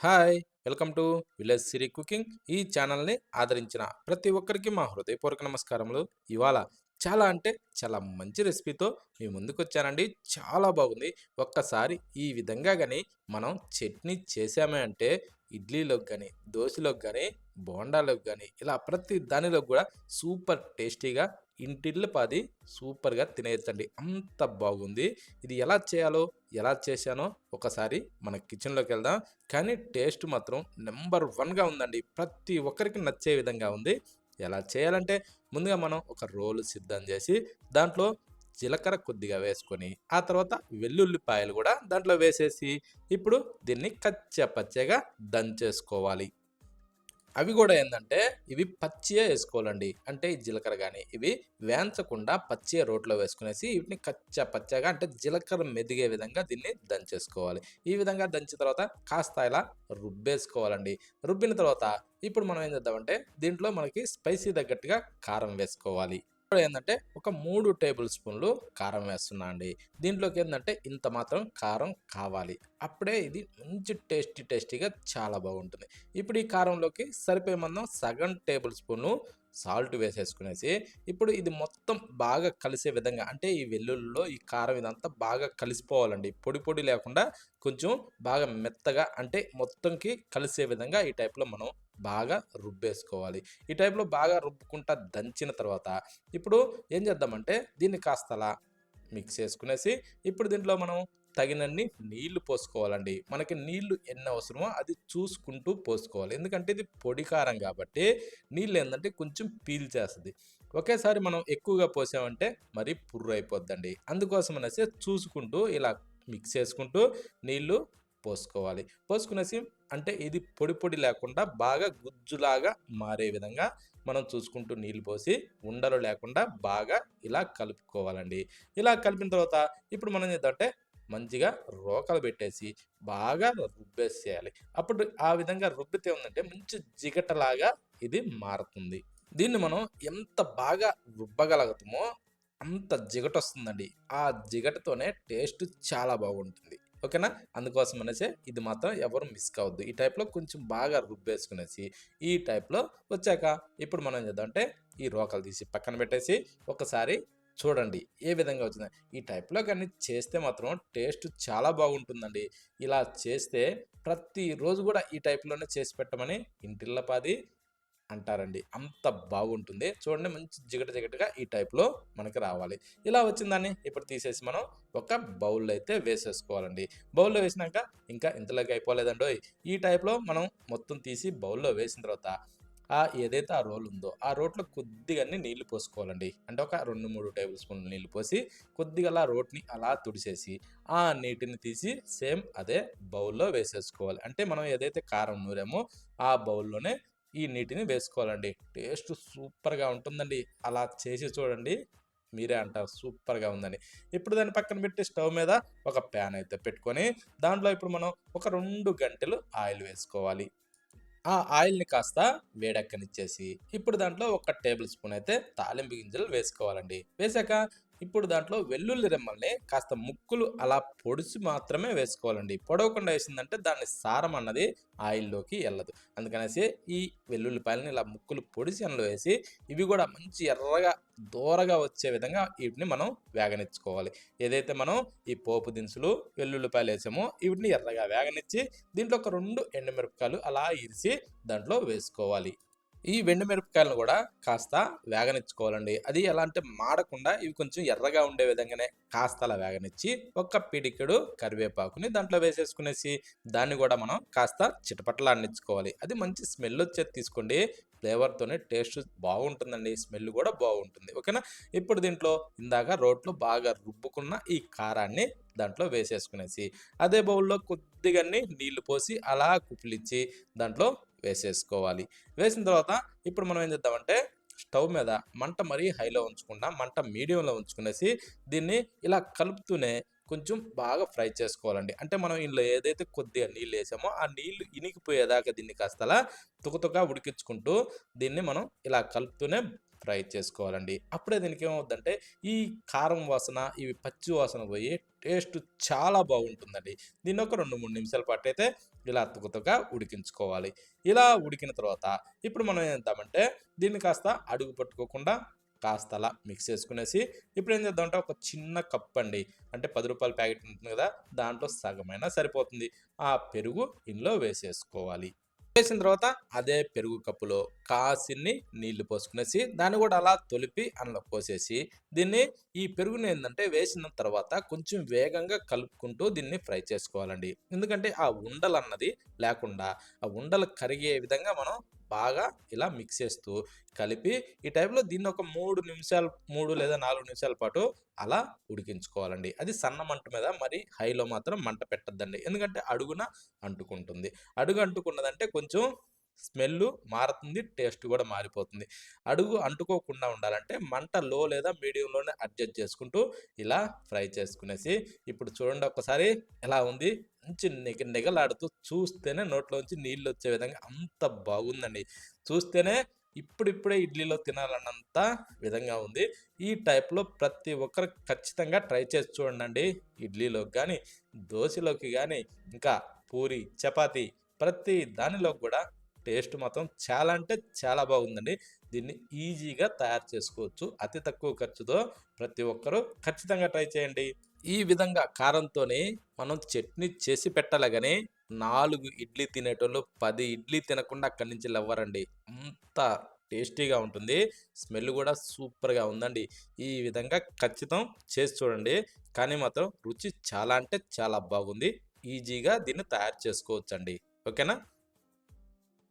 Hi! Welcome to village Siri cooking. ఈ ఛానల్‌ని ఆదరించిన ప్రతి ఒక్కరికి మా హృదయపూర్వక నమస్కారములు. ఇవాళ చాలా అంటే చాలా మంచి రెసిపీతో మీ ముందుకొచ్చానండి. చాలా బాగుంది. ఒక్కసారి ఈ విధంగా గాని మనం చట్నీ చేశామే అంటే ఇడ్లీలోకి గాని, దోసలోకి గాని, బోండాలోకి గాని ఇలా ప్రతి దానిలోకి గూడా సూపర్ టేస్టీగా ఇంటిల్లిపాది సూపర్‌గా తినేయొచ్చండి. అంత బాగుంది. ఇది ఎలా చేయాలో, ఎలా చేశానో ఒకసారి మన కిచెన్‌లోకెళ్దాం. కానీ టేస్ట్ మాత్రం నంబర్ వన్‌గా ఉందండి. ప్రతి ఒక్కరికి నచ్చే విధంగా ఉంది. ఎలా చేయాలంటే ముందుగా మనం ఒక రోలు సిద్ధం జేసి, దాంట్లో జీలకర్ర కొద్దిగా వేసుకొని, ఆ తర్వాత వెల్లుల్లిపాయలు గూడా దాంట్లో వేసేసి, ఇప్పుడు దీన్ని కచ్చా పచ్చాగా దంచేసుకోవాలి. అవి గూడా ఏందంటే, ఇవి పచ్చియే ఏసుకోవాలండి. అంటే ఈ జీలకర్ర గాని, ఇవి వేంచకుండా పచ్చియే రోట్లో వేసుకునేసి, వీటిని కచ్చా పచ్చాగా అంటే జీలకర్ర మెదిగే విధంగా దీన్ని దంచేసుకోవాలి. ఈ విధంగా దంచిన తర్వాత కాస్త ఇలా రుబ్బేసుకోవాలండి. రుబ్బిన తర్వాత ఇప్పుడు మనం ఏం చేద్దామంటే, దీంట్లో మనకి స్పైసీ తగ్గట్టుగా కారం వేసుకోవాలి. ఇప్పుడు ఏందంటే, ఒక 3 టేబుల్ స్పూన్లు కారం వేస్తున్నా అండి. దీంట్లోకి ఏందంటే, ఇంత మాత్రం కారం కావాలి. అప్పుడే ఇది మంచి టేస్టీగా చాలా బాగుంటుంది. ఇప్పుడు ఈ కారంలోకి సరిపోయే మందం సగం టేబుల్ స్పూను సాల్ట్ వేసేసుకునేసి, ఇప్పుడు ఇది మొత్తం బాగా కలిసే విధంగా అంటే ఈ వెల్లుల్లిలో ఈ కారం ఇదంతా బాగా కలిసిపోవాలండి. పొడి పొడి లేకుండా కొంచెం బాగా మెత్తగా అంటే మొత్తంకి కలిసే విధంగా ఈ టైప్‌లో మనం బాగా రుబ్బేసుకోవాలి. ఈ టైప్‌లో బాగా రుబ్బుకుంటా దంచిన తర్వాత, ఇప్పుడు ఏం చేద్దామంటే దీన్ని కాస్త అలా మిక్స్ చేసుకునేసి, ఇప్పుడు దీంట్లో మనం తగినన్ని నీళ్లు పోసుకోవాలండి. మనకి నీళ్లు ఎన్ని అవసరమో అది చూసుకుంటూ పోసుకోవాలి. ఎందుకంటే ఇది పొడి కారం కాబట్టి నీళ్ళేందంటే కొంచెం పీల్చేస్తది. ఒకేసారి మనం ఎక్కువగా పోసామంటే మరి పుర్రైపోద్దండి. అందుకోసం అనేసి చూసుకుంటూ ఇలా మిక్స్ చేసుకుంటూ నీళ్లు పోసుకోవాలి. పోసుకునేసి అంటే ఇది పొడి పొడి లేకుండా బాగా గుజ్జులాగా మారే విధంగా మనం చూసుకుంటూ నీళ్లు పోసి ఉండలు లేకుండా బాగా ఇలా కలుపుకోవాలండి. ఇలా కలిపిన తర్వాత ఇప్పుడు మనం ఏం చేద్దామంటే మంచిగా రోకలు పెట్టేసి బాగా రుబ్బేసేయాలి. అప్పుడు ఆ విధంగా రుబ్బితే ఉందంటే మంచి జిగటలాగా ఇది మారుతుంది. దీన్ని మనం ఎంత బాగా రుబ్బగలుగుతామో అంత జిగటొస్తుందండి. ఆ జిగటతోనే టేస్ట్ చాలా బాగుంటుంది. ఓకేనా? అందుకోసం అనేసే ఇది మాత్రం ఎవరు మిస్ కావద్దు. ఈ టైప్‌లో కొంచెం బాగా రుబ్బేసుకునేసి, ఈ టైప్‌లో వచ్చాక ఇప్పుడు మనం ఏం చేద్దామంటే ఈ రోకలు తీసి పక్కన పెట్టేసి ఒకసారి చూడండి ఏ విధంగా వచ్చిందో. ఈ టైప్‌లో గాని చేస్తే మాత్రం టేస్ట్ చాలా బాగుంటుందండి. ఇలా చేస్తే ప్రతిరోజు గూడా ఈ టైప్‌లోనే చేసి పెట్టమని ఇంటిల్లపాది అంటారండి. అంత బాగుంటుంది. చూడండి మంచి జిగట జిగటగా ఈ టైప్‌లో మనకి రావాలి. ఇలా వచ్చిందాన్ని ఇప్పుడు తీసేసి మనం ఒక బౌల్‌లో అయితే వేసేసుకోవాలండి. బౌల్‌లో వేసినాక ఇంకా ఇంతలోకి అయిపోలేదండోయ్! ఈ టైప్‌లో మనం మొత్తం తీసి బౌల్‌లో వేసిన తర్వాత ఏదైతే ఆ రోల్ ఉందో ఆ రోట్లో కొద్దిగన్ని నీళ్లు పోసుకోవాలండి. అంటే ఒక 2, 3 టేబుల్ స్పూన్లు నీళ్లు పోసి కొద్దిగా అలా రోటిని అలా తుడిసేసి ఆ నీటిని తీసి సేమ్ అదే బౌల్‌లో వేసేసుకోవాలి. అంటే మనం ఏదైతే కారం నూరామో ఆ బౌల్‌లోనే ఈ నీటిని వేసుకోవాలండి. టేస్ట్ సూపర్‌గా ఉంటుందండి. అలా చేసి చూడండి. మీరే అంటారు సూపర్‌గా ఉందని. ఇప్పుడు దాన్ని పక్కన పెట్టి స్టవ్ మీద ఒక ప్యాన్ అయితే పెట్టుకొని, దాంట్లో ఇప్పుడు మనం ఒక 2 గంటెలు ఆయిల్ వేసుకోవాలి. ఆ ఆయిల్‌ని కాస్త వేడెక్కనిచ్చేసి, ఇప్పుడు దాంట్లో ఒక టేబుల్ స్పూన్ అయితే తాలింపు గింజలు వేసుకోవాలండి. వేశాక ఇప్పుడు దాంట్లో వెల్లుల్లి రెమ్మల్ని కాస్త ముక్కలు అలా పొడిచి మాత్రమే వేసుకోవాలండి. పొడవకుండా ఏసిందంటే దాని సారం అన్నది ఆయిల్‌లోకి ఎళ్ళదు. అందుకనేసి ఈ వెల్లుల్లిపాయలని ఇలా ముక్కలు పొడిచి అందులో వేసి, ఇవి గూడా మంచి ఎర్రగా దోరగా వచ్చే విధంగా వీటిని మనం వేగనిచ్చుకోవాలి. ఏదైతే మనం ఈ పోపు దినుసులు, వెల్లుల్లిపాయలేసామో వీటిని ఎర్రగా వేగనిచ్చి దీంట్లో ఒక 2 ఎండుమిరపకాయలు అలా ఇరిసి దాంట్లో వేసుకోవాలి. ఈ మిరపకాయలను గూడా కాస్త వేగనిచ్చుకోవాలండి. అది ఎలా అంటే మాడకుండా ఇవి కొంచెం ఎర్రగా ఉండే విధంగానే కాస్త అలా వేగనిచ్చి, ఒక్క పిడికెడు కరివేపాకుని దాంట్లో వేసేసుకునేసి, దాన్ని గూడా మనం కాస్త చిటపటలాడనిచ్చుకోవాలి. అది మంచి స్మెల్లొచ్చేది తీసుకోండి. ఫ్లేవర్‌తోనే టేస్ట్ బాగుంటుందండి. స్మెల్ గూడా బాగుంటుంది. ఓకేనా? ఇప్పుడు దీంట్లో ఇందాక రోట్లో బాగా రుబ్బుకున్న ఈ కారాన్ని దాంట్లో వేసేసుకునేసి, అదే బౌల్‌లో కొద్దిగన్ని నీళ్లు పోసి అలా కుపిలిచ్చి దాంట్లో వేసేసుకోవాలి. వేసిన తర్వాత ఇప్పుడు మనం ఏం చేద్దామంటే స్టవ్ మీద మంట మరీ హైలో ఉంచకుండా మంట మీడియంలో ఉంచుకునేసి దీన్ని ఇలా కలుపుతూనే కొంచెం బాగా ఫ్రై చేసుకోవాలండి. అంటే మనం ఇందులో ఏదైతే కొద్దిగా నీళ్ళేసామో ఆ నీళ్లు ఇనికిపోయేదాకా దీన్ని కాస్త అలా తుకతుక ఉడికించుకుంటూ దీన్ని మనం ఇలా కలుపుతూనే ఫ్రై చేసుకోవాలండి. అప్పుడే దీనికి ఏమవుద్దంటే ఈ కారం వాసన, ఇవి పచ్చి వాసన పోయి టేస్ట్ చాలా బాగుంటుందండి. దీన్ని ఒక 2, 3 నిమిషాల పాటైతే ఇలా తుకతుక ఉడికించుకోవాలి. ఇలా ఉడికిన తర్వాత ఇప్పుడు మనం ఏం చేద్దామంటే దీన్ని కాస్త అడుగు పట్టుకోకుండా కాస్త అలా మిక్స్ చేసుకునేసి ఇప్పుడు ఏం చేద్దామంటే ఒక చిన్న కప్ అండి. అంటే రూ. 10 ప్యాకెట్ ఉంటుంది కదా! దాంట్లో సగమైనా సరిపోతుంది. ఆ పెరుగు ఇందులో వేసేసుకోవాలి. వేసిన తర్వాత అదే పెరుగు కప్పులో కాసిన్ని నీళ్లు పోసుకునేసి దాన్ని కూడా అలా తొలిపి అందులో పోసేసి దీన్ని ఈ పెరుగుని ఏందంటే వేసిన తర్వాత కొంచెం వేగంగా కలుపుకుంటూ దీన్ని ఫ్రై చేసుకోవాలండి. ఎందుకంటే ఆ ఉండలన్నది లేకుండా ఆ ఉండలు కరిగే విధంగా మనం బాగా ఇలా మిక్స్ చేస్తూ కలిపి ఈ టైంలో దీన్ని ఒక 3 నిమిషాలు 3 లేదా 4 నిమిషాల పాటు అలా ఉడికించుకోవాలండి. అది సన్న మంట మీద మరి హైలో మాత్రం మంట పెట్టొద్దండి. ఎందుకంటే అడుగున అంటుకుంటుంది. అడుగు అంటుకున్నదంటే కొంచెం స్మెల్లు మారుతుంది. టేస్ట్ గూడా మారిపోతుంది. అడుగు అంటుకోకుండా ఉండాలంటే మంట లో లేదా మీడియంలోనే అడ్జస్ట్ చేసుకుంటూ ఇలా ఫ్రై చేసుకునేసి ఇప్పుడు చూడండి ఒక్కసారి ఎలా ఉంది. మంచి నిగనిగలాడుతూ చూస్తేనే నోట్లోంచి నీళ్ళొచ్చే విధంగా అంత బాగుందండి. చూస్తేనే ఇప్పుడిప్పుడే ఇడ్లీలో తినాలన్నంత విధంగా ఉంది. ఈ టైప్‌లో ప్రతి ఒక్కరు ఖచ్చితంగా ట్రై చేసి చూడండండి. ఇడ్లీలోకి గానీ, దోసలోకి గానీ, ఇంకా పూరి, చపాతీ ప్రతి దానిలోకి గూడా టేస్ట్ మాత్రం చాలా అంటే చాలా బాగుందండి. దీన్ని ఈజీగా తయారు చేసుకోవచ్చు. అతి తక్కువ ఖర్చుతో ప్రతి ఒక్కరు ఖచ్చితంగా ట్రై చేయండి. ఈ విధంగా కారంతోని మనం చట్నీ చేసి పెట్టాలే గాని 4 ఇడ్లీ తినేటోళ్ళు 10 ఇడ్లీ తినకుండా అక్కడి నుంచి లెవ్వరండి. అంత టేస్టీగా ఉంటుంది. స్మెల్ గూడా సూపర్‌గా ఉందండి. ఈ విధంగా ఖచ్చితం చేసి చూడండి. కానీ మాత్రం రుచి చాలా అంటే చాలా బాగుంది. ఈజీగా దీన్ని తయారు చేసుకోవచ్చండి. ఓకేనా?